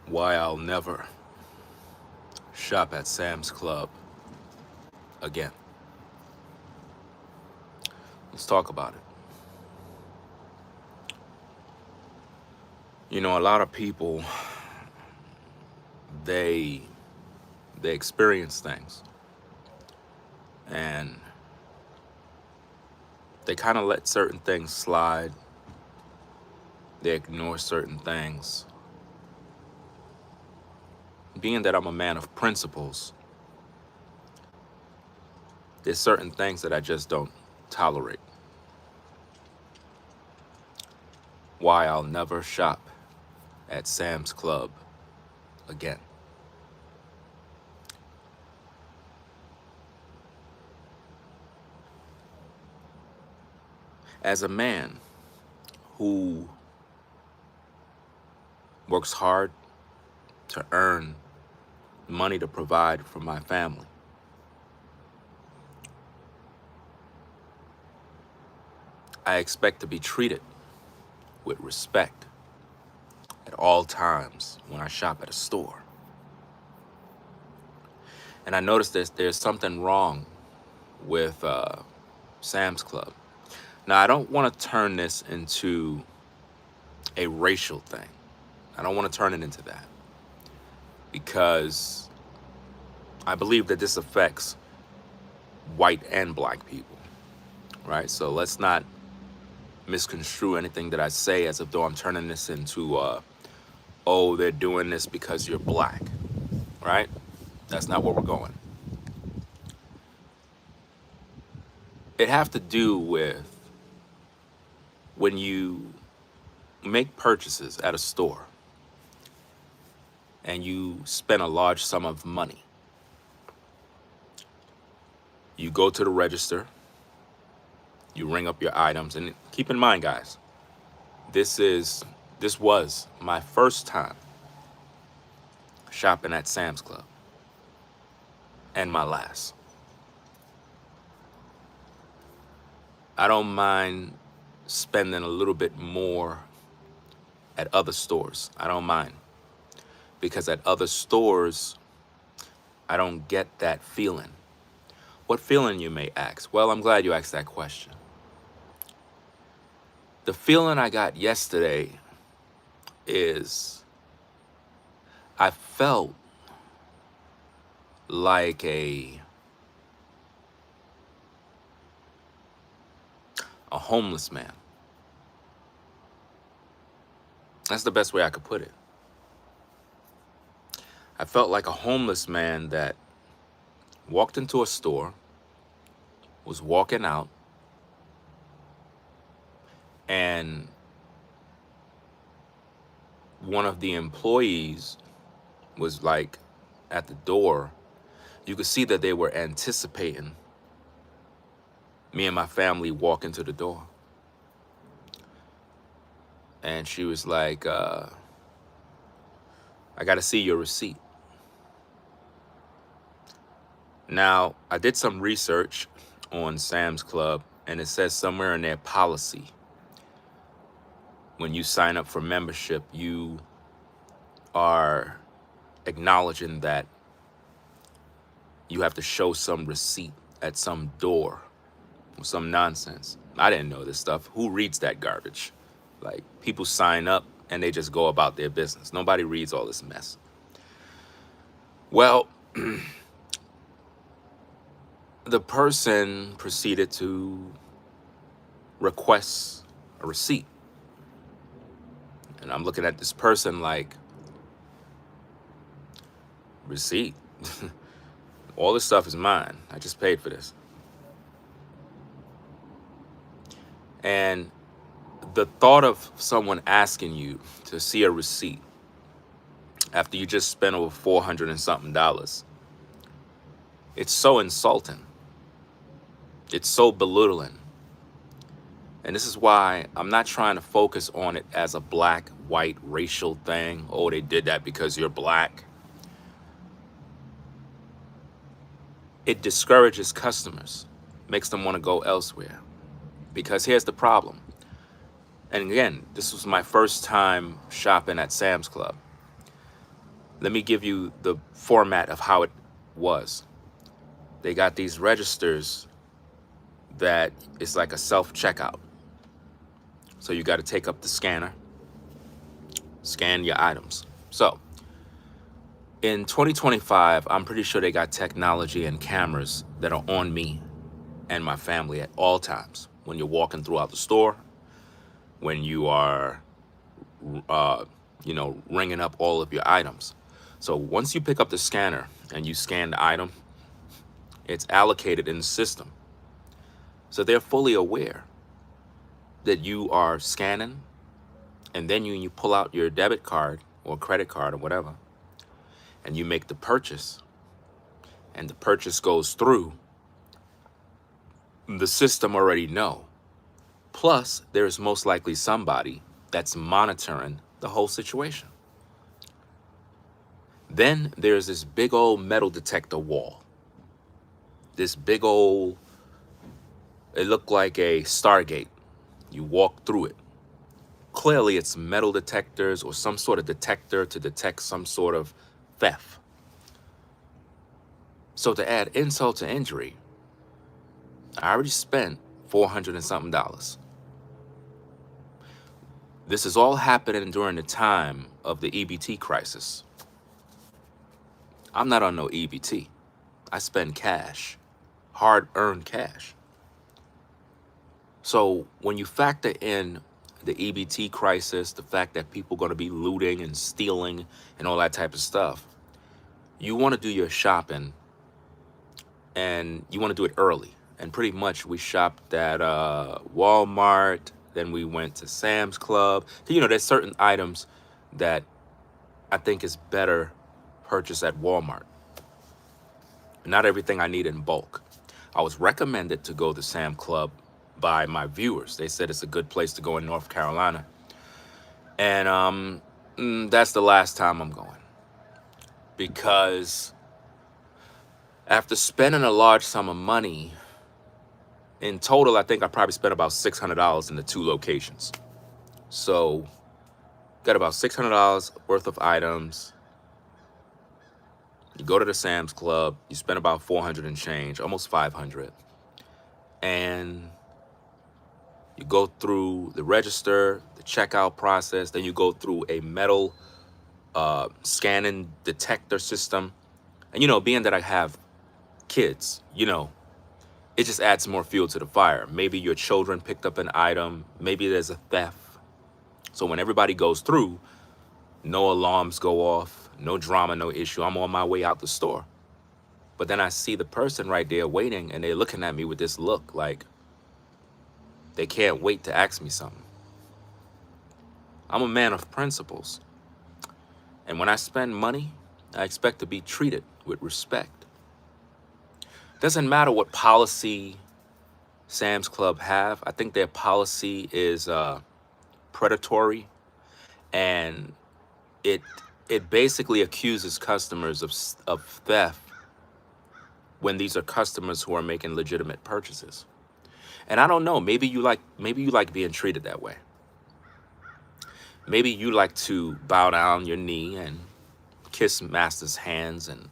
Why I'll never shop at Sam's Club again. Let's talk about it. You know, a lot of people they they experience things and they kind of let certain things slide. They ignore certain things. Being that I'm a man of principles, there's certain things that I just don't tolerate. Why I'll never shop at Sam's Club again. As a man who works hard to earn money to provide for my family, I expect to be treated with respect at all times when I shop at a store. And I noticed there's something wrong with Sam's Club. Now, I don't want to turn this into a racial thing. I don't want to turn it into that because I believe that this affects white and black people, right? So let's not misconstrue anything that I say as if though I'm turning this into, oh, they're doing this because you're black, right? That's not where we're going. It have to do with when you make purchases at a store and you spend a large sum of money. You go to the register, you ring up your items, and keep in mind, guys, this was my first time shopping at Sam's Club and my last. I don't mind spending a little bit more at other stores. I don't mind. Because at other stores, I don't get that feeling. What feeling, you may ask? Well, I'm glad you asked that question. The feeling I got yesterday is I felt like a homeless man. That's the best way I could put it. I felt like a homeless man that walked into a store, was walking out, and one of the employees was like at the door. You could see that they were anticipating me and my family walking to the door. And she was like, I got to see your receipt. Now, I did some research on Sam's Club, and it says somewhere in their policy, when you sign up for membership, you are acknowledging that you have to show some receipt at some door or some nonsense. I didn't know this stuff. Who reads that garbage? Like, people sign up and they just go about their business. Nobody reads all this mess. Well, the person proceeded to request a receipt. And I'm looking at this person like, receipt? All this stuff is mine. I just paid for this. And the thought of someone asking you to see a receipt after you just spent over $400 and something, it's so insulting. It's so belittling. And this is why I'm not trying to focus on it as a black, white, racial thing. Oh, they did that because you're black. It discourages customers, makes them want to go elsewhere. Because here's the problem. And again, this was my first time shopping at Sam's Club. Let me give you the format of how it was. They got these registers that it's like a self-checkout. So you got to take up the scanner, scan your items. So in 2025, I'm pretty sure they got technology and cameras that are on me and my family at all times. When you're walking throughout the store, when you are, ringing up all of your items. So once you pick up the scanner and you scan the item, it's allocated in the system. So they're fully aware that you are scanning, and then you pull out your debit card or credit card or whatever, and you make the purchase, and the purchase goes through, the system already know. Plus, there's most likely somebody that's monitoring the whole situation. Then there's this big old metal detector wall. This big old, it looked like a Stargate. You walk through it. Clearly, it's metal detectors or some sort of detector to detect some sort of theft. So to add insult to injury, I already spent $400 and something. This is all happening during the time of the EBT crisis. I'm not on no EBT. I spend cash, hard-earned cash. So when you factor in the EBT crisis, the fact that people are going to be looting and stealing and all that type of stuff, you want to do your shopping and you want to do it early. And pretty much we shopped at Walmart, then we went to Sam's Club. There's certain items that I think is better purchased at Walmart. Not everything I need in bulk. I was recommended to go to Sam's Club by my viewers. They said it's a good place to go in North Carolina. And that's the last time I'm going. Because after spending a large sum of money, in total, I think I probably spent about $600 in the two locations. So, got about $600 worth of items. You go to the Sam's Club, you spend about 400 and change, almost 500. And you go through the register, the checkout process, then you go through a metal scanning detector system. And being that I have kids, it just adds more fuel to the fire. Maybe your children picked up an item, maybe there's a theft. So when everybody goes through, no alarms go off, no drama, no issue. I'm on my way out the store. But then I see the person right there waiting, and they're looking at me with this look like they can't wait to ask me something. I'm a man of principles. And when I spend money, I expect to be treated with respect. Doesn't matter what policy Sam's Club have. I think their policy is predatory, and it basically accuses customers of theft when these are customers who are making legitimate purchases. And I don't know, maybe you like being treated that way. Maybe you like to bow down your knee and kiss master's hands and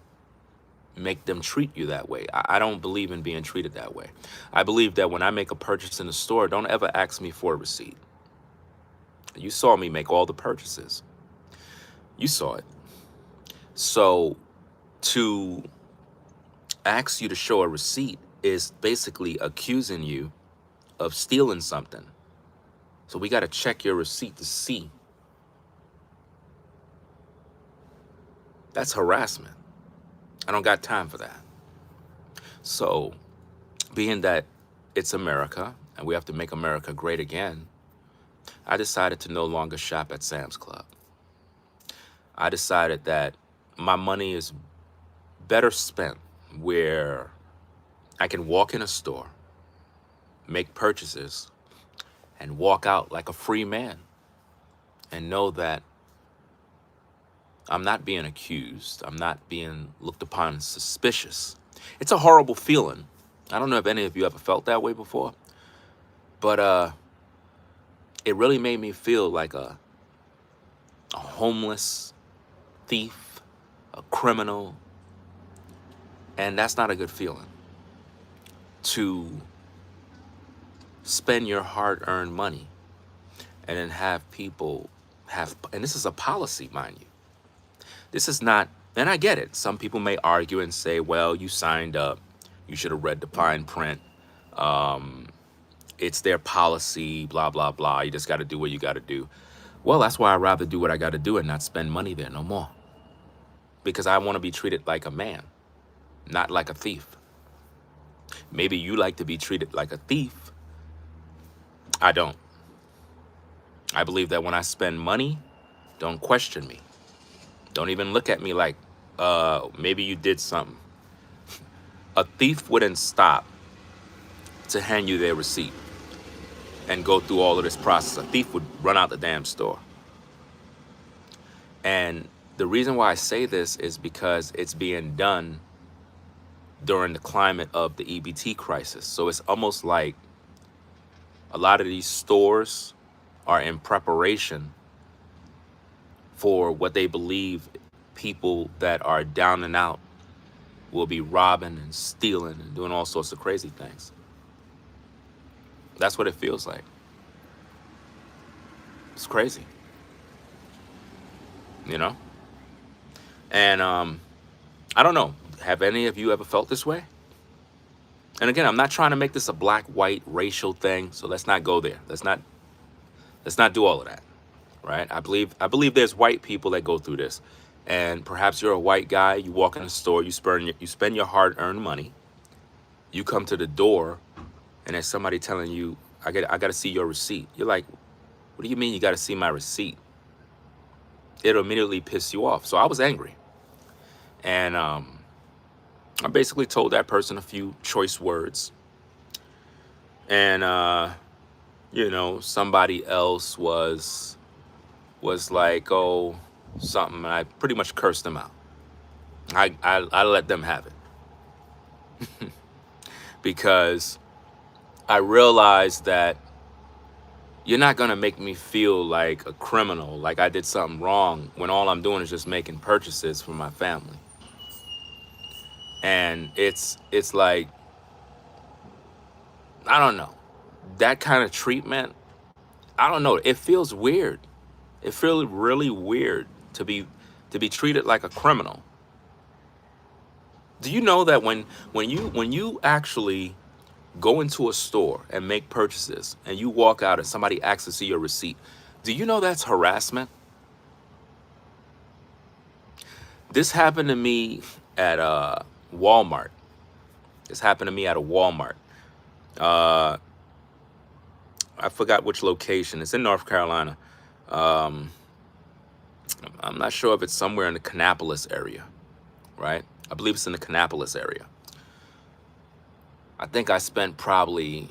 make them treat you that way. I don't believe in being treated that way. I believe that when I make a purchase in the store, don't ever ask me for a receipt. You saw me make all the purchases. You saw it. So to ask you to show a receipt is basically accusing you of stealing something. So we got to check your receipt to see. That's harassment. I don't got time for that. So, being that it's America and we have to make America great again, I decided to no longer shop at Sam's Club. I decided that my money is better spent where I can walk in a store, make purchases, and walk out like a free man and know that I'm not being accused. I'm not being looked upon as suspicious. It's a horrible feeling. I don't know if any of you ever felt that way before, but it really made me feel like a homeless thief a criminal. And that's not a good feeling, to spend your hard-earned money and then have people and this is a policy, mind you. This is not, and I get it. Some people may argue and say, well, you signed up. You should have read the fine print. It's their policy, blah, blah, blah. You just got to do what you got to do. Well, that's why I'd rather do what I got to do and not spend money there no more. Because I want to be treated like a man, not like a thief. Maybe you like to be treated like a thief. I don't. I believe that when I spend money, don't question me. Don't even look at me like, maybe you did something. A thief wouldn't stop to hand you their receipt and go through all of this process. A thief would run out the damn store. And the reason why I say this is because it's being done during the climate of the EBT crisis. So it's almost like a lot of these stores are in preparation for what they believe people that are down and out will be robbing and stealing and doing all sorts of crazy things. That's what it feels like. It's crazy, you know? And I don't know. Have any of you ever felt this way? And again, I'm not trying to make this a black-white racial thing, so let's not go there. Let's not do all of that, right? I believe there's white people that go through this, and perhaps you're a white guy. You walk in the store, you spend your hard-earned money. You come to the door, and there's somebody telling you, I got to see your receipt. You're like, what do you mean you got to see my receipt? It'll immediately piss you off. So I was angry, and I basically told that person a few choice words, and somebody else was like, oh, something, and I pretty much cursed them out. I let them have it because I realized that you're not gonna make me feel like a criminal, like I did something wrong, when all I'm doing is just making purchases for my family. And it's like, I don't know, that kind of treatment, I don't know, it feels weird. It feels really weird to be treated like a criminal. Do you know that when you actually go into a store and make purchases and you walk out and somebody asks to see your receipt, do you know that's harassment? This happened to me at Walmart. This happened to me at a Walmart. I forgot which location. It's in North Carolina. I'm not sure if it's somewhere in the Kannapolis area, right? I believe it's in the Kannapolis area. I think I spent probably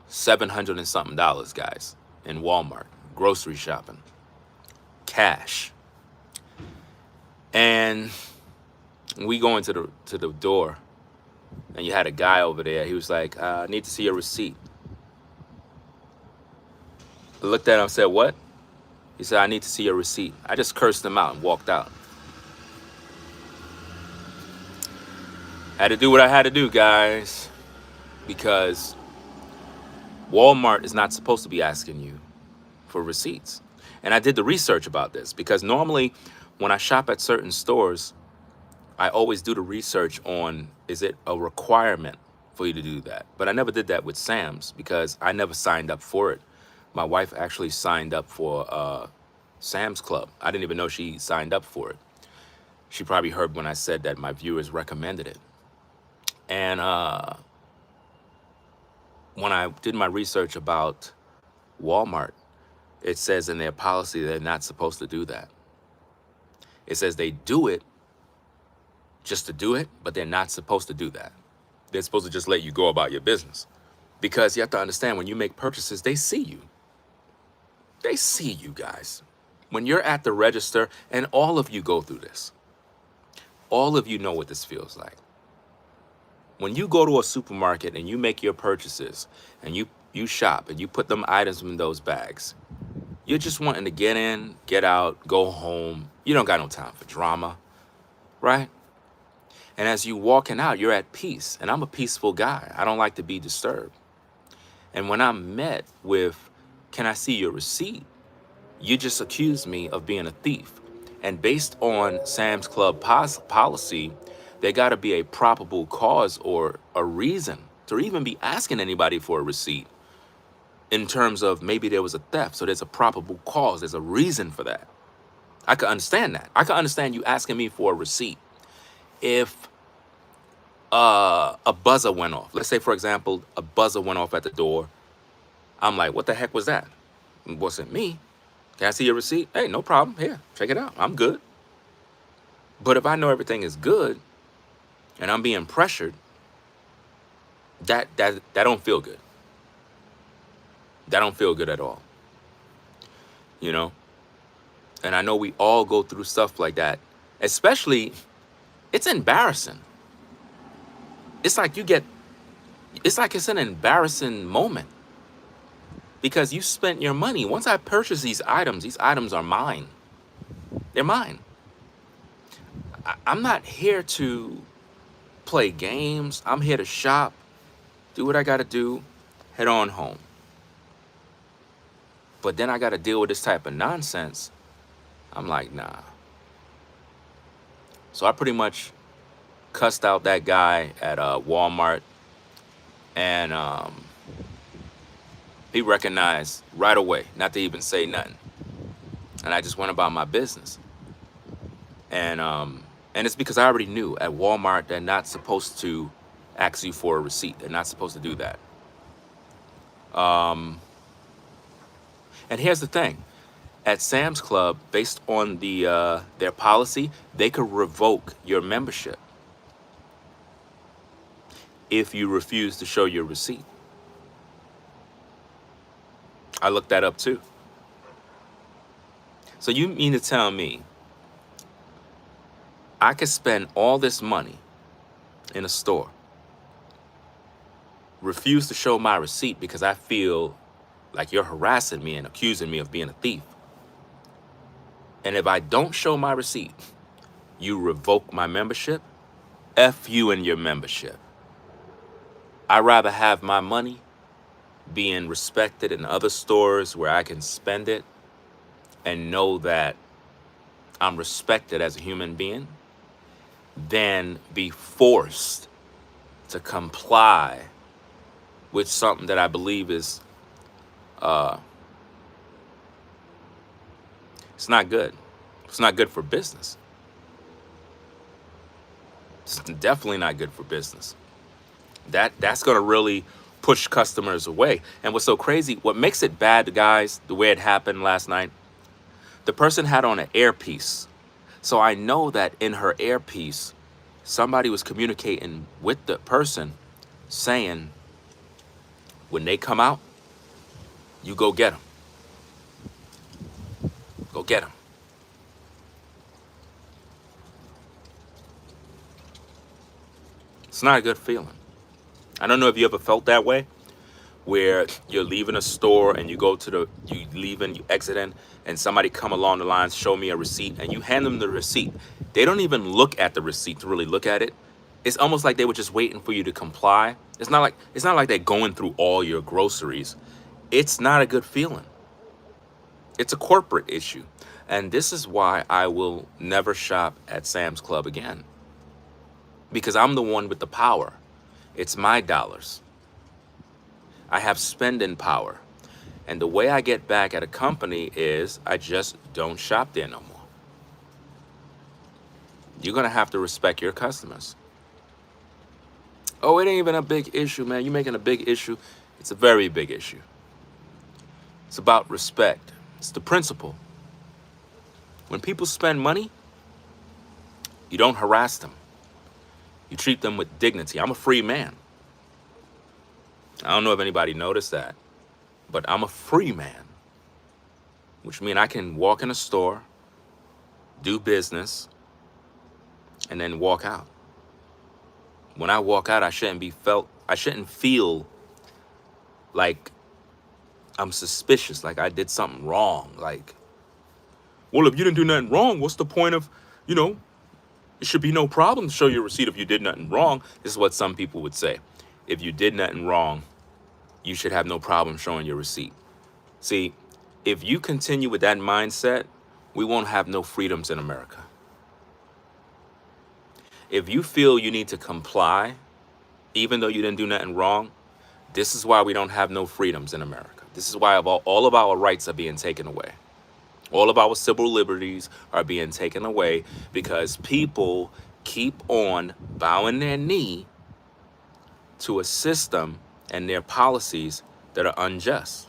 $700 and something, guys, in Walmart, grocery shopping, cash. And we go into the door, and you had a guy over there. He was like, I need to see your receipt. I looked at him and said, what? He said, I need to see your receipt. I just cursed him out and walked out. Had to do what I had to do, guys, because Walmart is not supposed to be asking you for receipts. And I did the research about this, because normally when I shop at certain stores, I always do the research on, is it a requirement for you to do that? But I never did that with Sam's, because I never signed up for it. My wife actually signed up for Sam's Club. I didn't even know she signed up for it. She probably heard when I said that my viewers recommended it. And when I did my research about Walmart, it says in their policy they're not supposed to do that. It says they do it just to do it, but they're not supposed to do that. They're supposed to just let you go about your business. Because you have to understand, when you make purchases, they see you. They see you, guys. When you're at the register, and all of you go through this, all of you know what this feels like. When you go to a supermarket and you make your purchases and you shop and you put them items in those bags, You're just wanting to get in, get out, go home. You don't got no time for drama, right? And as you walking out, you're at peace. And I'm a peaceful guy. I don't like to be disturbed. And when I'm met with, can I see your receipt? You just accused me of being a thief. And based on Sam's Club policy, there got to be a probable cause or a reason to even be asking anybody for a receipt in terms of maybe there was a theft. So there's a probable cause. There's a reason for that. I could understand that. I could understand you asking me for a receipt if a buzzer went off. Let's say, for example, a buzzer went off at the door. I'm like, what the heck was that? It wasn't me. Can I see your receipt? Hey, no problem. Here, check it out. I'm good. But if I know everything is good and I'm being pressured, that don't feel good. That don't feel good at all. You know? And I know we all go through stuff like that. Especially, it's embarrassing. It's like it's an embarrassing moment. Because you spent your money. Once I purchase these items are mine. They're mine. I'm not here to play games. I'm here to shop, do what I got to do, head on home. But then I got to deal with this type of nonsense. I'm like, nah. So I pretty much cussed out that guy at Walmart. And he recognized right away, not to even say nothing. And I just went about my business. And it's because I already knew at Walmart they're not supposed to ask you for a receipt. They're not supposed to do that. And here's the thing. At Sam's Club, based on their policy, they could revoke your membership if you refuse to show your receipt. I looked that up too. So you mean to tell me I could spend all this money in a store, refuse to show my receipt because I feel like you're harassing me and accusing me of being a thief. And if I don't show my receipt, you revoke my membership? F you and your membership. I'd rather have my money being respected in other stores where I can spend it and know that I'm respected as a human being than be forced to comply with something that I believe is it's not good. It's not good for business. It's definitely not good for business. That's gonna really push customers away. And what's so crazy, what makes it bad, guys, the way it happened last night, the person had on an earpiece. So I know that in her earpiece, somebody was communicating with the person saying, when they come out, you go get them. Go get them. It's not a good feeling. I don't know if you ever felt that way, where you're leaving a store and you exit in, and somebody come along the lines, show me a receipt, and you hand them the receipt. They don't even look at the receipt to really look at it. It's almost like they were just waiting for you to comply. It's not like they're going through all your groceries. It's not a good feeling. It's a corporate issue. And this is why I will never shop at Sam's Club again. Because I'm the one with the power. It's my dollars. I have spending power. And the way I get back at a company is I just don't shop there no more. You're going to have to respect your customers. Oh, it ain't even a big issue, man. You're making a big issue. It's a very big issue. It's about respect. It's the principle. When people spend money, you don't harass them. You treat them with dignity. I'm a free man. I don't know if anybody noticed that, but I'm a free man, which means I can walk in a store, do business, and then walk out. When I walk out, I shouldn't feel like I'm suspicious, like I did something wrong. Like, well, if you didn't do nothing wrong, what's the point of, you know, it should be no problem to show your receipt if you did nothing wrong. This is what some people would say. If you did nothing wrong, you should have no problem showing your receipt. See, if you continue with that mindset, we won't have no freedoms in America. If you feel you need to comply, even though you didn't do nothing wrong, this is why we don't have no freedoms in America. This is why all of our rights are being taken away. All of our civil liberties are being taken away because people keep on bowing their knee to a system and their policies that are unjust.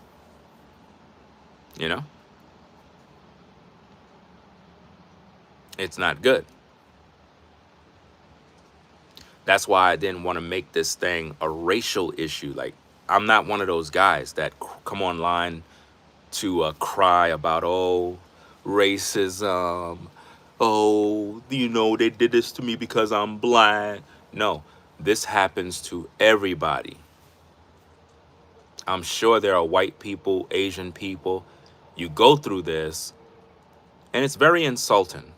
You know? It's not good. That's why I didn't want to make this thing a racial issue. Like, I'm not one of those guys that come online to cry about, oh, racism. Oh, you know, they did this to me because I'm black. No, this happens to everybody. I'm sure there are white people, Asian people. You go through this, and it's very insulting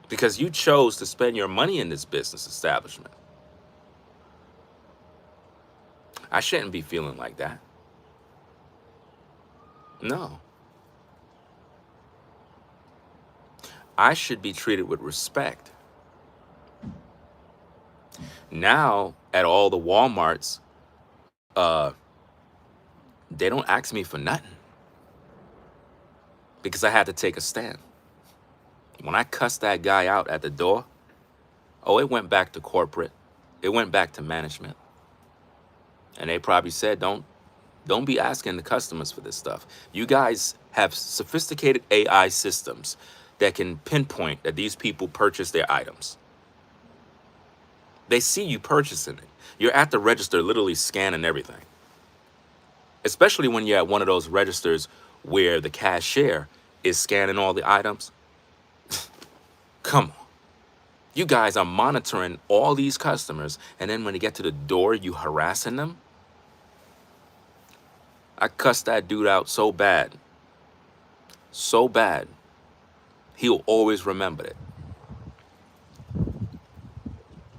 because you chose to spend your money in this business establishment. I shouldn't be feeling like that. No. I should be treated with respect. Now, at all the Walmarts, they don't ask me for nothing because I had to take a stand. When I cussed that guy out at the door, oh, it went back to corporate. It went back to management. And they probably said, don't be asking the customers for this stuff. You guys have sophisticated AI systems that can pinpoint that these people purchase their items. They see you purchasing it. You're at the register literally scanning everything. Especially when you're at one of those registers where the cashier is scanning all the items. Come on. You guys are monitoring all these customers, and then when they get to the door, you harassing them? I cussed that dude out so bad. So bad. He'll always remember it.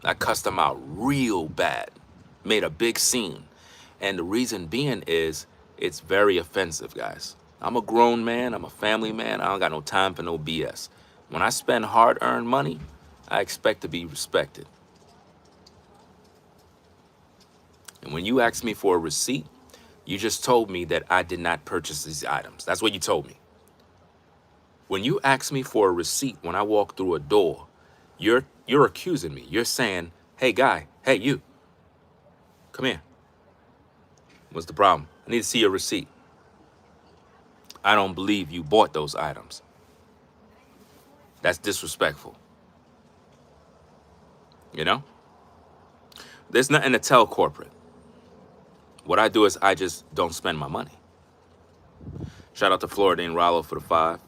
I cussed him out real bad. Made a big scene. And the reason being is it's very offensive, guys. I'm a grown man. I'm a family man. I don't got no time for no BS. When I spend hard-earned money, I expect to be respected. And when you ask me for a receipt, you just told me that I did not purchase these items. That's what you told me. When you ask me for a receipt when I walk through a door, you're accusing me. You're saying, hey, guy, hey, you, come here. What's the problem? I need to see your receipt. I don't believe you bought those items. That's disrespectful. You know? There's nothing to tell corporate. What I do is I just don't spend my money. Shout out to Floridine Rollo for the 5.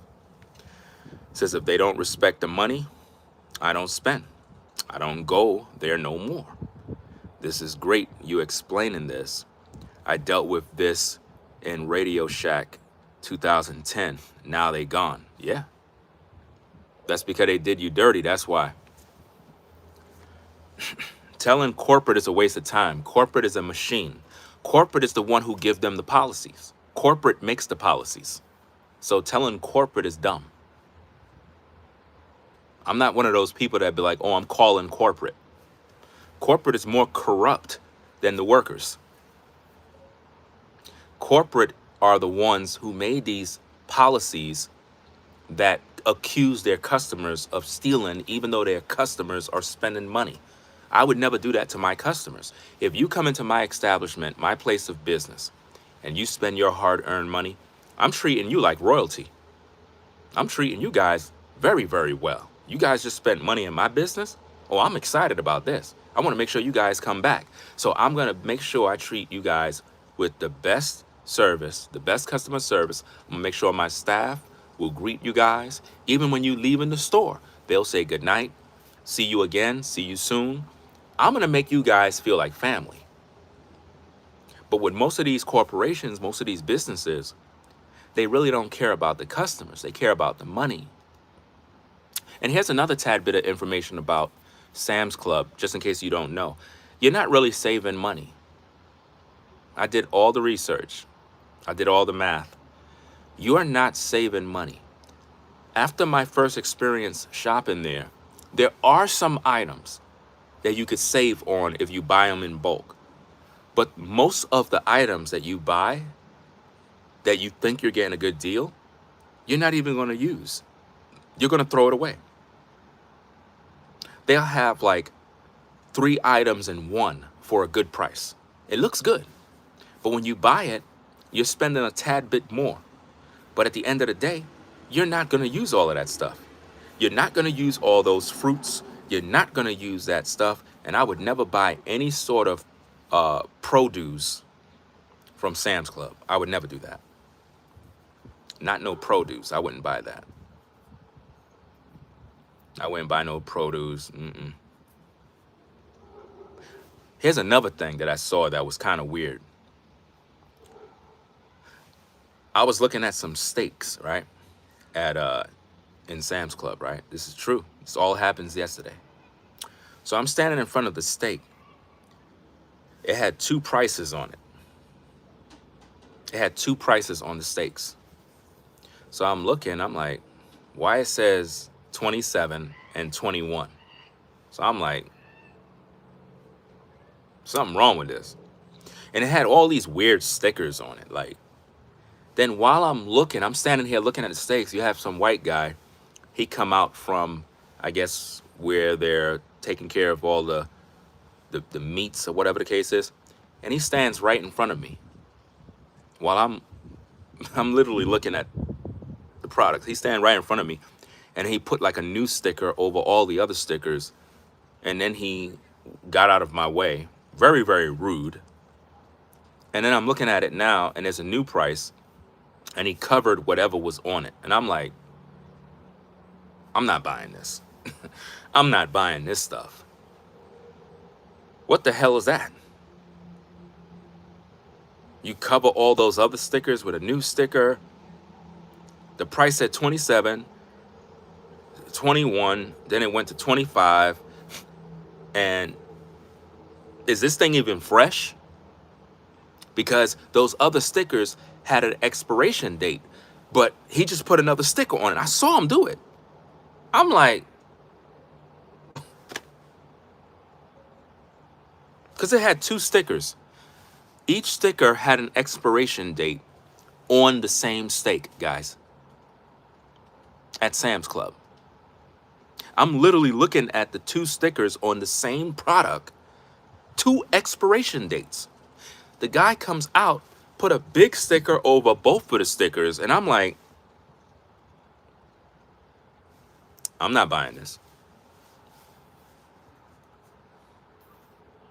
Says if they don't respect the money, I don't spend. I don't go there no more. This is great, you explaining this. I dealt with this in Radio Shack 2010. Now they gone. Yeah. That's because they did you dirty. That's why. Telling corporate is a waste of time. Corporate is a machine. Corporate is the one who gives them the policies. Corporate makes the policies. So telling corporate is dumb. I'm not one of those people that be like, oh, I'm calling corporate. Corporate is more corrupt than the workers. Corporate are the ones who made these policies that accuse their customers of stealing, even though their customers are spending money. I would never do that to my customers. If you come into my establishment, my place of business, and you spend your hard-earned money, I'm treating you like royalty. I'm treating you guys very, very well. You guys just spent money in my business? Oh, I'm excited about this. I want to make sure you guys come back. So I'm going to make sure I treat you guys with the best service, the best customer service. I'm going to make sure my staff will greet you guys. Even when you leave in the store, they'll say good night, see you again, see you soon. I'm going to make you guys feel like family. But with most of these corporations, most of these businesses, they really don't care about the customers. They care about the money. And here's another tad bit of information about Sam's Club, just in case you don't know. You're not really saving money. I did all the research. I did all the math. You are not saving money. After my first experience shopping there are some items that you could save on if you buy them in bulk. But most of the items that you buy that you think you're getting a good deal, you're not even going to use. You're going to throw it away. They'll have like 3 items in one for a good price. It looks good. But when you buy it, you're spending a tad bit more. But at the end of the day, you're not going to use all of that stuff. You're not going to use all those fruits. You're not going to use that stuff. And I would never buy any sort of produce from Sam's Club. I would never do that. Not no produce. I wouldn't buy that. I wouldn't buy no produce. Here's another thing that I saw that was kind of weird. I was looking at some steaks, right? In Sam's Club, right? This is true. This all happens yesterday. So I'm standing in front of the steak. It had 2 prices on it. It had 2 prices on the steaks. So I'm looking, I'm like, why it says 27 and 21? So I'm like, something wrong with this. And it had all these weird stickers on it. Like, then while I'm standing here looking at the steaks, you have some white guy. He come out from, I guess, where they're taking care of all the meats or whatever the case is. And he stands right in front of me while I'm literally looking at the products. He's standing right in front of me, and he put like a new sticker over all the other stickers, and then he got out of my way. Very, very rude. And then I'm looking at it now, and there's a new price, and he covered whatever was on it. And I'm like, I'm not buying this. I'm not buying this stuff. What the hell is that? You cover all those other stickers with a new sticker. The price said 27, 21, then it went to 25. And is this thing even fresh? Because those other stickers had an expiration date, but he just put another sticker on it. I saw him do it. I'm like, because it had 2 stickers. Each sticker had an expiration date on the same steak, guys, at Sam's Club. I'm literally looking at the 2 stickers on the same product, 2 expiration dates. The guy comes out, put a big sticker over both of the stickers, and I'm like, I'm not buying this.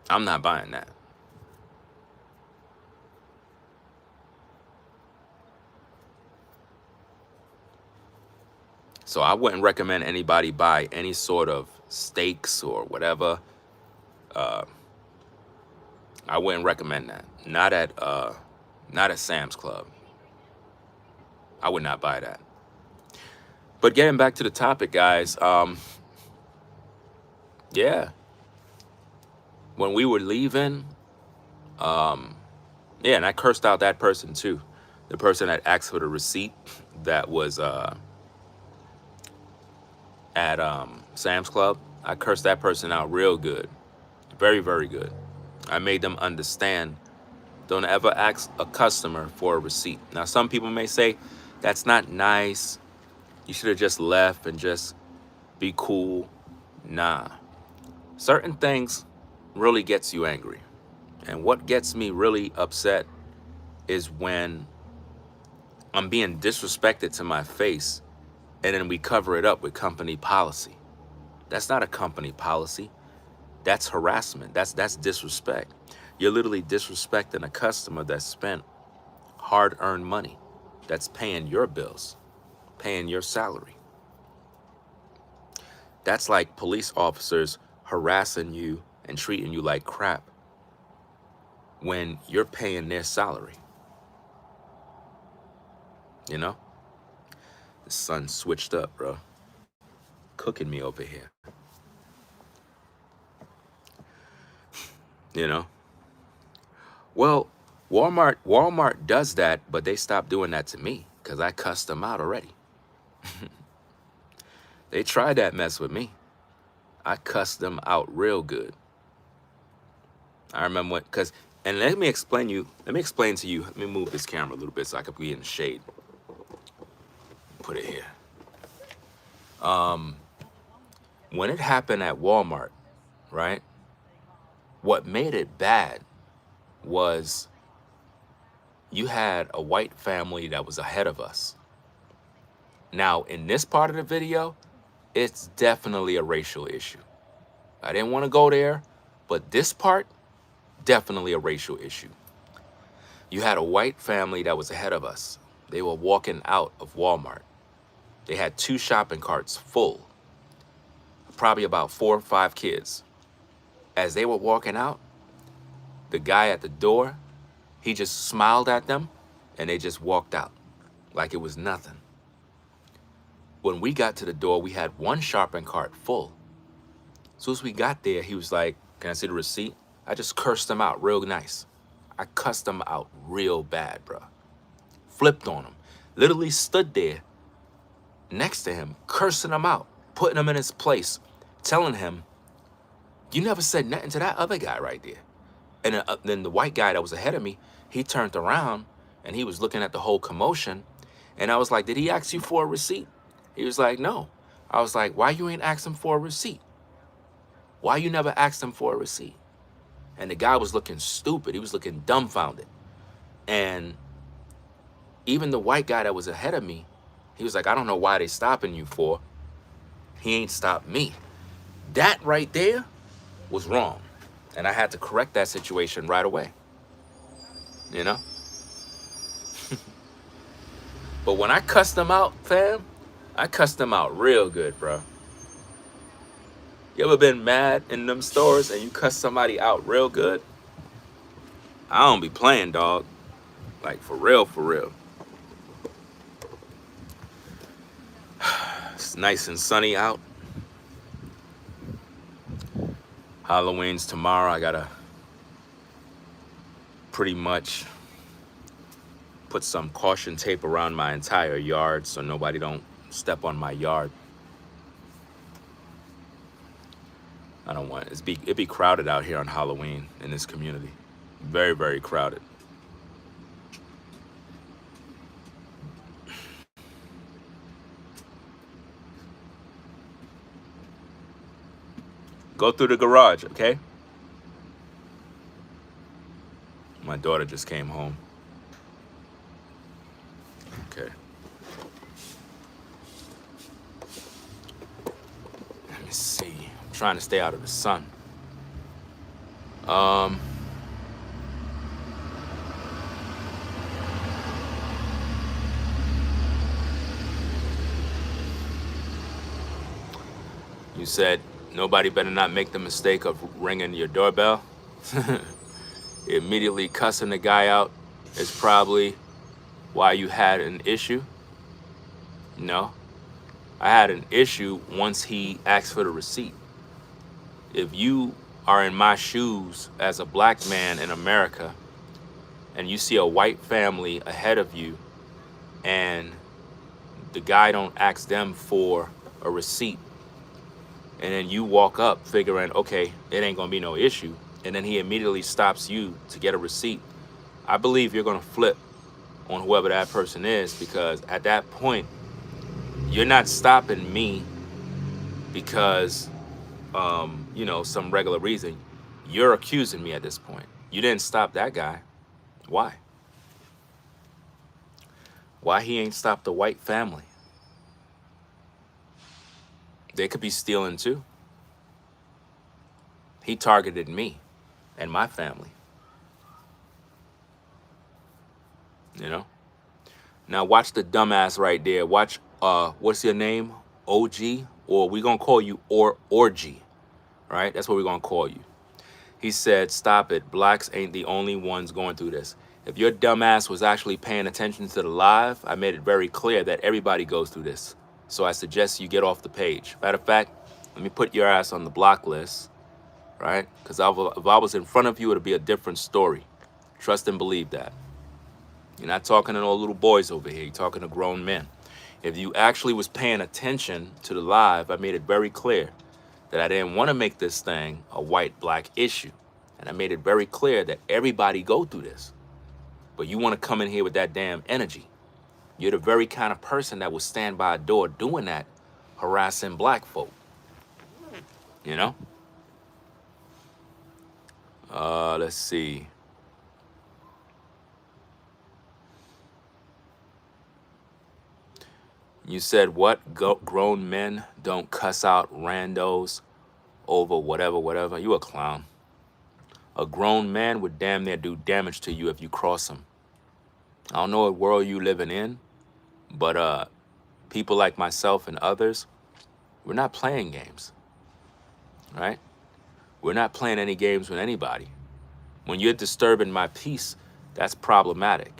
I'm not buying that. So I wouldn't recommend anybody buy any sort of steaks or whatever. I wouldn't recommend that. Not at Sam's Club. I would not buy that. But getting back to the topic, guys, yeah. When we were leaving, and I cursed out that person too. The person that asked for the receipt that was at Sam's Club. I cursed that person out real good. Very, very good. I made them understand, don't ever ask a customer for a receipt. Now, some people may say, that's not nice. You should have just left and just be cool. Nah. Certain things really gets you angry. And what gets me really upset is when I'm being disrespected to my face and then we cover it up with company policy. That's not a company policy. That's harassment. That's disrespect. You're literally disrespecting a customer that spent hard-earned money, that's paying your bills, paying your salary. That's like police officers harassing you and treating you like crap. when you're paying their salary? You know? The sun switched up, bro. Cooking me over here. You know? Well, Walmart does that, but they stopped doing that to me because I cussed them out already. They tried that mess with me. I cussed them out real good. I remember when, and let me explain to you, let me move this camera a little bit so I could be in the shade. Put it here. When it happened at Walmart, right? What made it bad was you had a white family that was ahead of us. Now, in this part of the video, it's definitely a racial issue. I didn't want to go there, but this part, definitely a racial issue. You had a white family that was ahead of us. They were walking out of Walmart. They had 2 shopping carts full, probably about 4 or 5 kids. As they were walking out, the guy at the door, he just smiled at them and they just walked out like it was nothing. When we got to the door, we had 1 shopping cart full. As soon as we got there, he was like, "Can I see the receipt?" I just cursed him out real nice. I cussed him out real bad, bro. Flipped on him. Literally stood there next to him, cursing him out, putting him in his place, telling him, "You never said nothing to that other guy right there." And then the white guy that was ahead of me, he turned around and he was looking at the whole commotion. And I was like, "Did he ask you for a receipt?" He was like, "No." I was like, "Why you ain't asked him for a receipt? Why you never asked him for a receipt?" And the guy was looking stupid. He was looking dumbfounded. And even the white guy that was ahead of me, he was like, "I don't know why they stopping you for. He ain't stopped me." That right there was wrong. And I had to correct that situation right away. You know? But when I cussed them out, fam, I cussed them out real good, bro. You ever been mad in them stores and you cuss somebody out real good? I don't be playing, dog. Like, for real, for real. It's nice and sunny out. Halloween's tomorrow. I gotta pretty much put some caution tape around my entire yard so nobody don't step on my yard. I don't want it. It'd be crowded out here on Halloween in this community. Very, very crowded. Go through the garage, okay? My daughter just came home. Okay. Let me see. I'm trying to stay out of the sun. You said nobody better not make the mistake of ringing your doorbell. Immediately cussing the guy out is probably why you had an issue. No, I had an issue once he asked for the receipt. If you are in my shoes as a black man in America and you see a white family ahead of you and the guy don't ask them for a receipt, and then you walk up figuring, okay, it ain't gonna be no issue, and then he immediately stops you to get a receipt, I believe you're gonna flip on whoever that person is, because at that point, you're not stopping me because, you know, some regular reason. You're accusing me at this point. You didn't stop that guy. Why? Why he ain't stopped the white family? They could be stealing too. He targeted me and my family. You know? Now watch the dumbass right there. Watch, what's your name? OG? Or we gonna call you Orgy. Right? That's what we're gonna call you. He said, stop it. Blacks ain't the only ones going through this. If your dumbass was actually paying attention to the live, I made it very clear that everybody goes through this. So I suggest you get off the page. Matter of fact, let me put your ass on the block list, right? Because if I was in front of you, it'd be a different story. Trust and believe that. You're not talking to no little boys over here. You're talking to grown men. If you actually was paying attention to the live, I made it very clear that I didn't want to make this thing a white-black issue. And I made it very clear that everybody go through this. But you want to come in here with that damn energy. You're the very kind of person that will stand by a door doing that, harassing black folk. You know? Let's see. You said what? Grown men don't cuss out randos over whatever. You a clown. A grown man would damn near do damage to you if you cross him. I don't know what world you living in, but people like myself and others, we're not playing games, right? We're not playing any games with anybody. When you're disturbing my peace, that's problematic.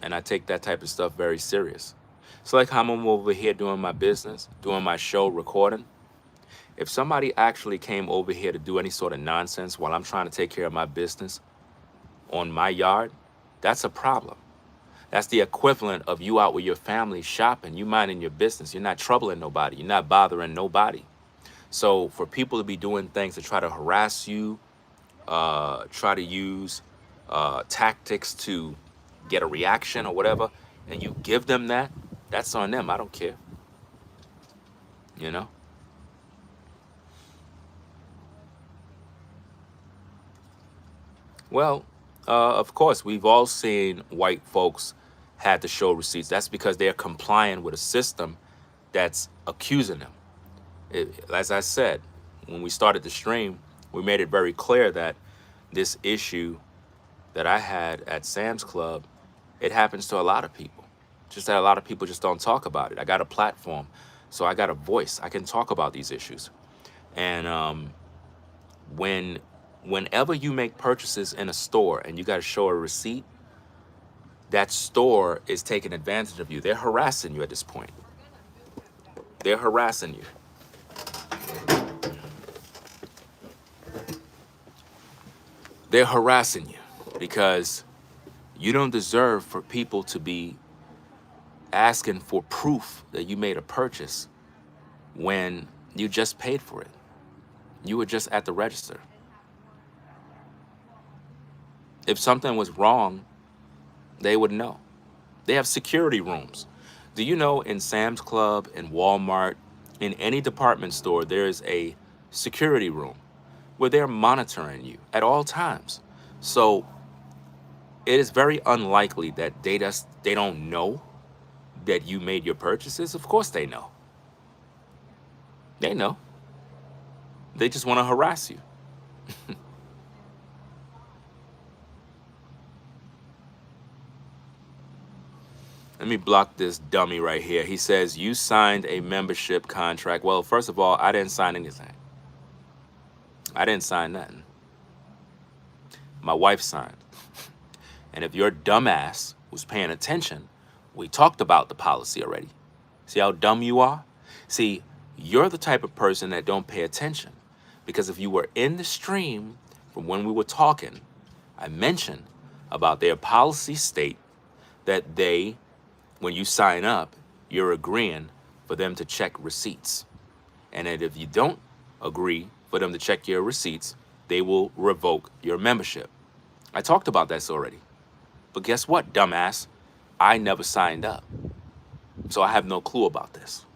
And I take that type of stuff very serious. It's like how I'm over here doing my business, doing my show, recording. If somebody actually came over here to do any sort of nonsense while I'm trying to take care of my business on my yard, that's a problem. That's the equivalent of you out with your family shopping, you minding your business. You're not troubling nobody. You're not bothering nobody. So for people to be doing things to try to harass you, try to use tactics to get a reaction or whatever, and you give them that, that's on them. I don't care. You know? Well, of course, we've all seen white folks had to show receipts. That's because they're complying with a system that's accusing them. As I said, when we started the stream, we made it very clear that this issue that I had at Sam's Club, it happens to a lot of people. Just that a lot of people just don't talk about it. I got a platform, so I got a voice. I can talk about these issues. And whenever you make purchases in a store and you got to show a receipt, that store is taking advantage of you. They're harassing you at this point. They're harassing you. They're harassing you because you don't deserve for people to be asking for proof that you made a purchase when you just paid for it. You were just at the register. If something was wrong, they would know. They have security rooms. Do you know in Sam's Club, in Walmart, in any department store, there's a security room where they're monitoring you at all times. So it is very unlikely that they don't know that you made your purchases. Of course they know. They know. They just want to harass you. Let me block this dummy right here. He says, you signed a membership contract. Well, first of all, I didn't sign anything. I didn't sign nothing. My wife signed. And if your dumbass was paying attention, we talked about the policy already. See how dumb you are? See, you're the type of person that don't pay attention. Because if you were in the stream from when we were talking, I mentioned about their policy state that they, when you sign up, you're agreeing for them to check receipts. And that if you don't agree for them to check your receipts, they will revoke your membership. I talked about this already. But guess what, dumbass? I never signed up. So I have no clue about this.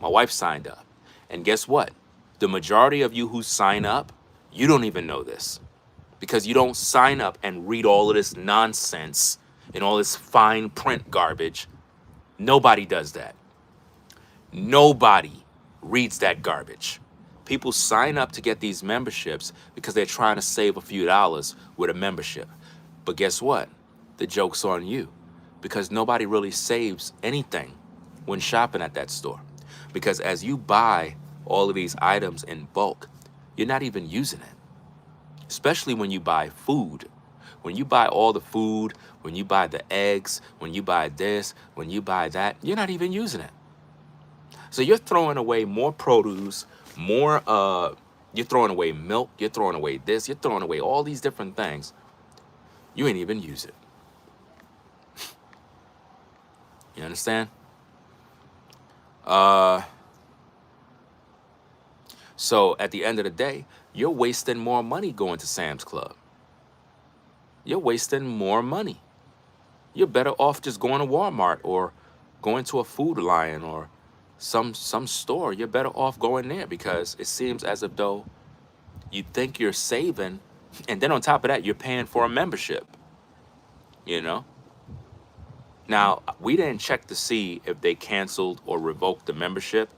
My wife signed up. And guess what? The majority of you who sign up, you don't even know this. Because you don't sign up and read all of this nonsense and all this fine print garbage. Nobody does that. Nobody reads that garbage. People sign up to get these memberships because they're trying to save a few dollars with a membership. But guess what? The joke's on you, because nobody really saves anything when shopping at that store. Because as you buy all of these items in bulk, you're not even using it. especially when you buy food. When you buy all the food, when you buy the eggs, when you buy this, when you buy that, you're not even using it. So you're throwing away more produce, more, you're throwing away milk, you're throwing away this, you're throwing away all these different things. You ain't even use it. You understand? So at the end of the day, you're wasting more money going to Sam's Club. You're wasting more money. You're better off just going to Walmart or going to a Food Lion or some store. You're better off going there because it seems as if though you think you're saving, and then on top of that, you're paying for a membership. You know? Now, we didn't check to see if they canceled or revoked the membership.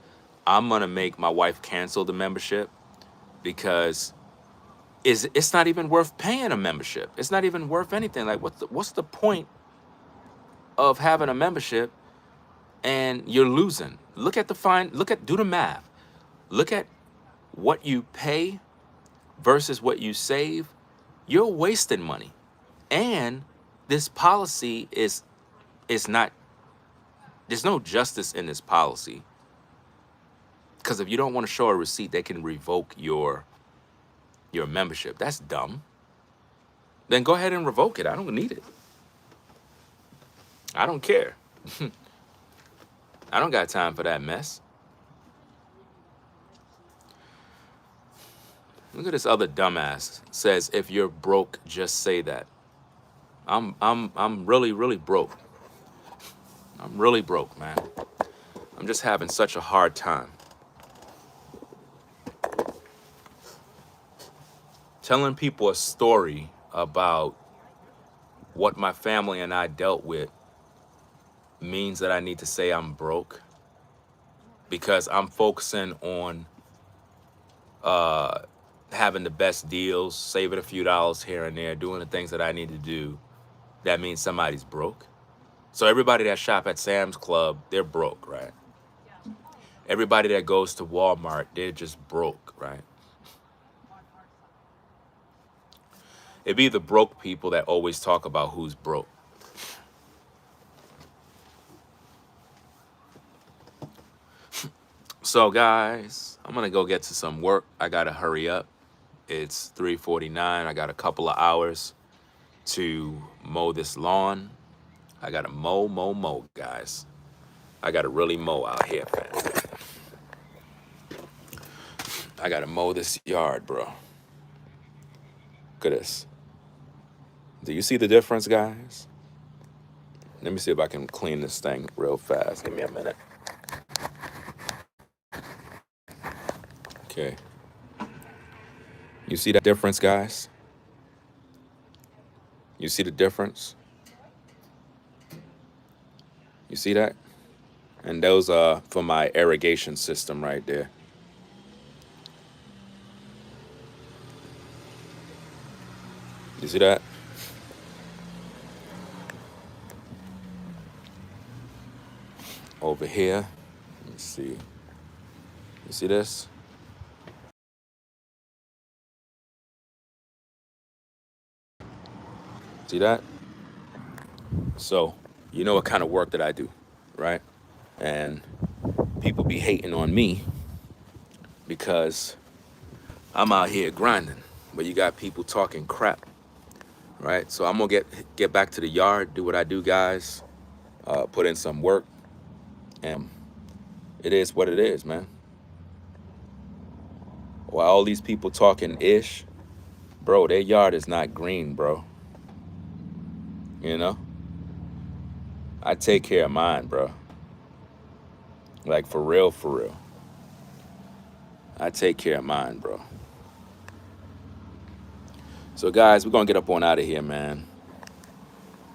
I'm gonna make my wife cancel the membership because it's not even worth paying a membership. It's not even worth anything. Like, what's the point of having a membership and you're losing? Look at do the math. Look at what you pay versus what you save. You're wasting money. And this policy is not, there's no justice in this policy. Because if you don't want to show a receipt, they can revoke your membership. That's dumb. Then go ahead and revoke it. I don't need it. I don't care. I don't got time for that mess. Look at this other dumbass. Says if you're broke, just say that. I'm really, really broke. I'm really broke, man. I'm just having such a hard time. Telling people a story about what my family and I dealt with means that I need to say I'm broke because I'm focusing on having the best deals, saving a few dollars here and there, doing the things that I need to do. That means somebody's broke. So everybody that shop at Sam's Club, they're broke, right? Everybody that goes to Walmart, they're just broke, right? It be the broke people that always talk about who's broke. So guys, I'm gonna go get to some work. I gotta hurry up. It's 3:49. I got a couple of hours to mow this lawn. I gotta mow, guys. I gotta really mow out here, fam. I gotta mow this yard, bro. Look at this. Do you see the difference, guys? Let me see if I can clean this thing real fast. Give me a minute. Okay. You see that difference, guys? You see the difference? You see that? And those are for my irrigation system right there. You see that? Over here. Let me see. You see this? See that? So, you know what kind of work that I do, right? And people be hating on me because I'm out here grinding, but you got people talking crap, right? So I'm gonna get back to the yard, do what I do, guys, put in some work, and it is what it is, man. While all these people talking ish, bro, their yard is not green, bro. You know? I take care of mine, bro. Like, for real, for real. I take care of mine, bro. So, guys, we're going to get up on out of here, man.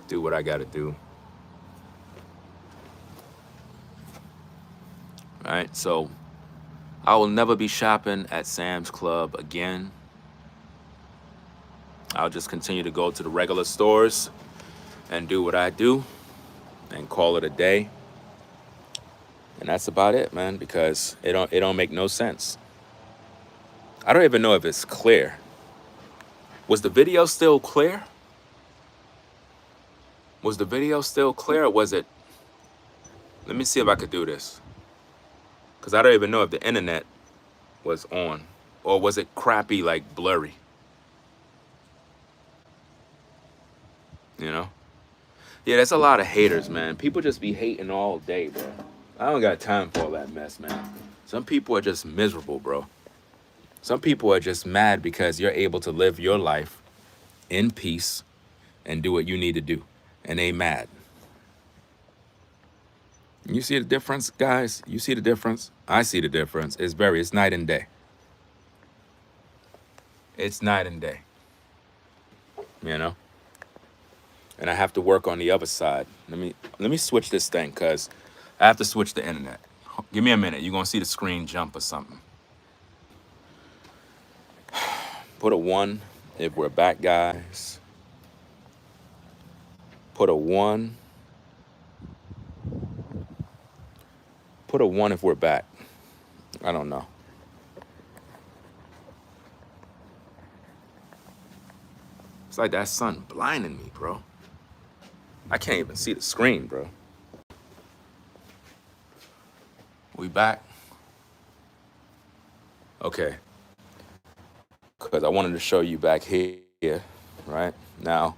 Do what I got to do. All right, so I will never be shopping at Sam's Club again. I'll just continue to go to the regular stores and do what I do and call it a day. And that's about it, man, because it don't make no sense. I don't even know if it's clear. Was the video still clear? Was the video still clear, or was it? Let me see if I could do this. Because I don't even know if the internet was on. Or was it crappy, like blurry? You know? Yeah, there's a lot of haters, man. People just be hating all day, bro. I don't got time for all that mess, man. Some people are just miserable, bro. Some people are just mad because you're able to live your life in peace and do what you need to do. And they mad. You see the difference, guys? You see the difference? I see the difference. It's night and day. It's night and day. You know? And I have to work on the other side. Let me switch this thing, cause I have to switch the internet. Give me a minute. You're gonna see the screen jump or something. Put a 1 if we're back, guys. Put a 1. Put a 1 if we're back. I don't know. It's like that sun blinding me, bro. I can't even see the screen, bro. We back? Okay. Because I wanted to show you back here, right? Now,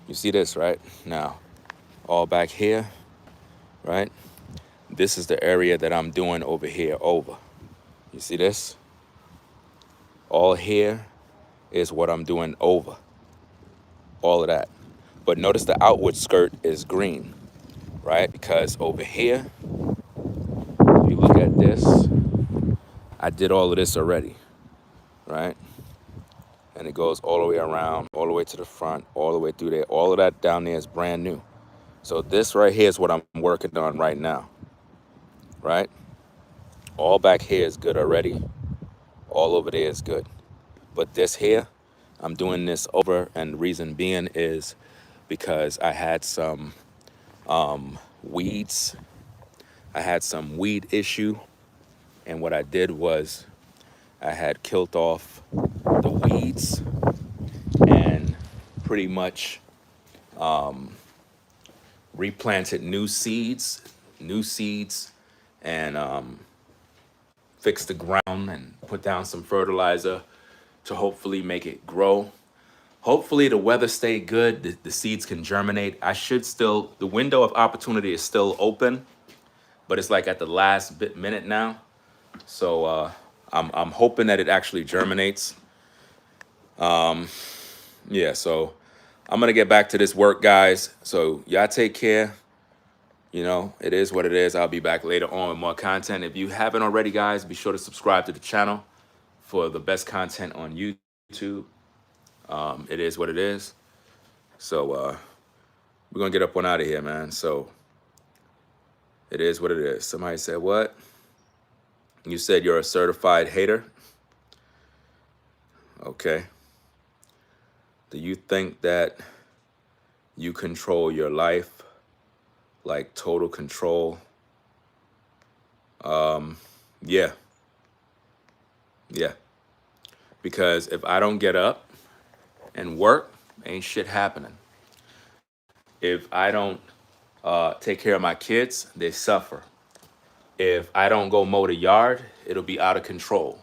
you see this, right? Now, all back here, right? This is the area that I'm doing over here, over. You see this? All here is what I'm doing over. All of that. But notice the outward skirt is green, right? Because over here, if you look at this, I did all of this already, right? And it goes all the way around, all the way to the front, all the way through there. All of that down there is brand new. So this right here is what I'm working on right now, right? All back here is good already. All over there is good. But this here, I'm doing this over, and the reason being is because I had some weeds. I had some weed issue, and what I did was I had killed off the weeds and pretty much replanted new seeds, and fixed the ground and put down some fertilizer to hopefully make it grow. Hopefully the weather stay good, the seeds can germinate. The window of opportunity is still open, but it's like at the last minute now. So I'm hoping that it actually germinates. Yeah, so I'm gonna get back to this work, guys. So y'all take care. You know, it is what it is. I'll be back later on with more content. If you haven't already, guys, be sure to subscribe to the channel for the best content on YouTube. It is what it is. So we're gonna get up one out of here, man. So it is what it is. Somebody said what? You said you're a certified hater? Okay. Do you think that you control your life? Like total control? Yeah. Yeah. Because if I don't get up and work, ain't shit happening. If I don't take care of my kids, they suffer. If I don't go mow the yard, it'll be out of control.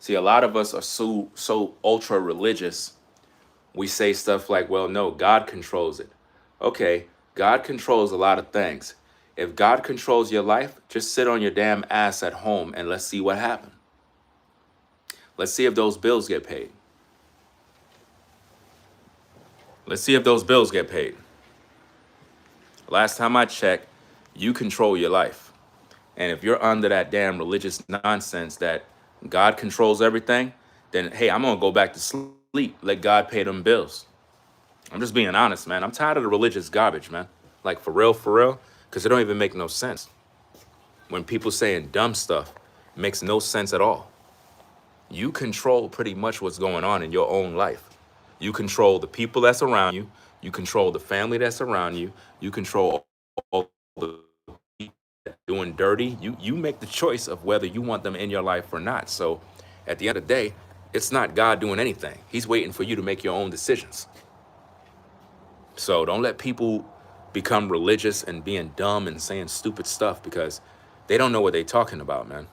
See, a lot of us are so ultra religious. We say stuff like, well, no, God controls it. Okay, God controls a lot of things. If God controls your life, just sit on your damn ass at home and let's see what happens. Let's see if those bills get paid. Let's see if those bills get paid. Last time I checked, you control your life. And if you're under that damn religious nonsense that God controls everything, then, hey, I'm going to go back to sleep. Let God pay them bills. I'm just being honest, man. I'm tired of the religious garbage, man. Like, for real, because it don't even make no sense. When people saying dumb stuff, it makes no sense at all. You control pretty much what's going on in your own life. You control the people that's around you. You control the family that's around you. You control all the people doing dirty. You make the choice of whether you want them in your life or not. So at the end of the day, it's not God doing anything. He's waiting for you to make your own decisions. So don't let people become religious and being dumb and saying stupid stuff because they don't know what they're talking about, man.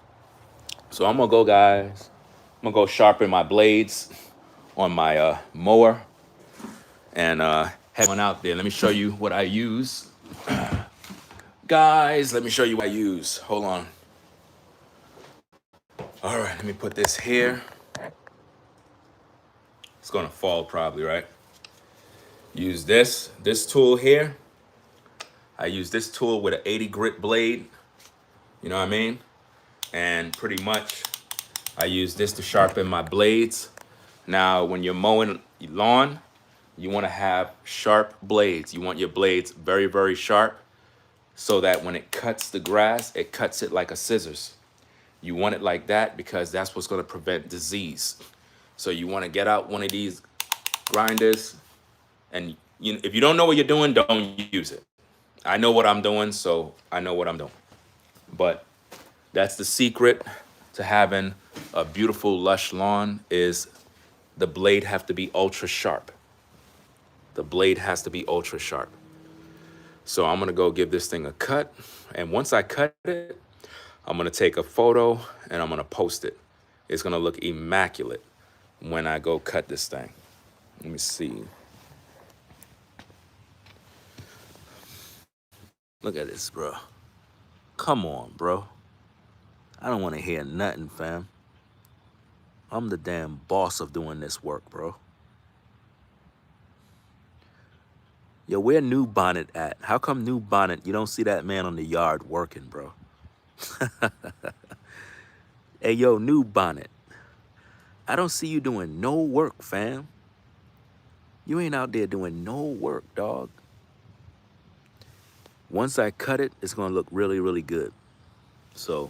So I'm gonna go, guys. I'm gonna go sharpen my blades on my mower and head on out there. Let me show you what I use. Guys, let me show you what I use. Hold on. All right, let me put this here. It's gonna fall probably, right? Use this tool here. I use this tool with an 80 grit blade. You know what I mean? And pretty much I use this to sharpen my blades. Now, when you're mowing lawn, you want to have sharp blades. You want your blades very, very sharp so that when it cuts the grass, it cuts it like a scissors. You want it like that because that's what's going to prevent disease. So you want to get out one of these grinders, and if you don't know what you're doing, don't use it. I know what I'm doing, so I know what I'm doing. But that's the secret to having a beautiful, lush lawn is the blade have to be ultra sharp. The blade has to be ultra sharp. So I'm gonna go give this thing a cut. And once I cut it, I'm gonna take a photo and I'm gonna post it. It's gonna look immaculate when I go cut this thing. Let me see. Look at this, bro. Come on, bro. I don't wanna hear nothing, fam. I'm the damn boss of doing this work, bro. Yo, where New Bonnet at? How come New Bonnet, you don't see that man on the yard working, bro? Hey, yo, New Bonnet. I don't see you doing no work, fam. You ain't out there doing no work, dog. Once I cut it, it's gonna look really, really good. So,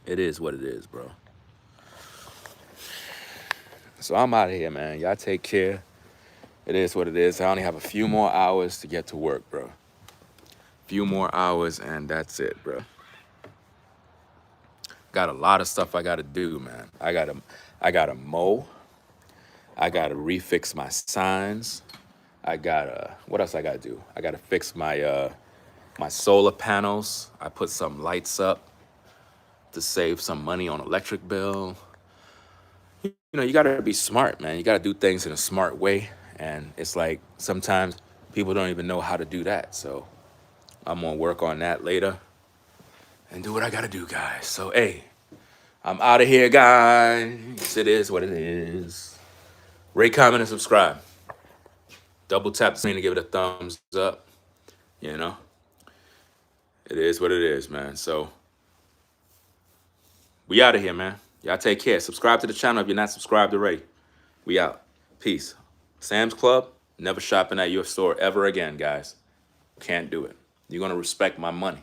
it is what it is, bro. So I'm out of here, man. Y'all take care. It is what it is. I only have a few more hours to get to work, bro. Few more hours and that's it, bro. Got a lot of stuff I gotta do, man. I gotta mow. I gotta refix my signs. What else I gotta do? I gotta fix my solar panels. I put some lights up to save some money on electric bill. You know, you gotta be smart, man. You gotta do things in a smart way. And it's like sometimes people don't even know how to do that. So I'm gonna work on that later and do what I gotta do, guys. So, hey, I'm out of here, guys. It is what it is. Rate, comment, and subscribe. Double tap the screen to give it a thumbs up. You know, it is what it is, man. So we out of here, man. Y'all take care. Subscribe to the channel if you're not subscribed already. We out. Peace. Sam's Club, never shopping at your store ever again, guys. Can't do it. You're going to respect my money.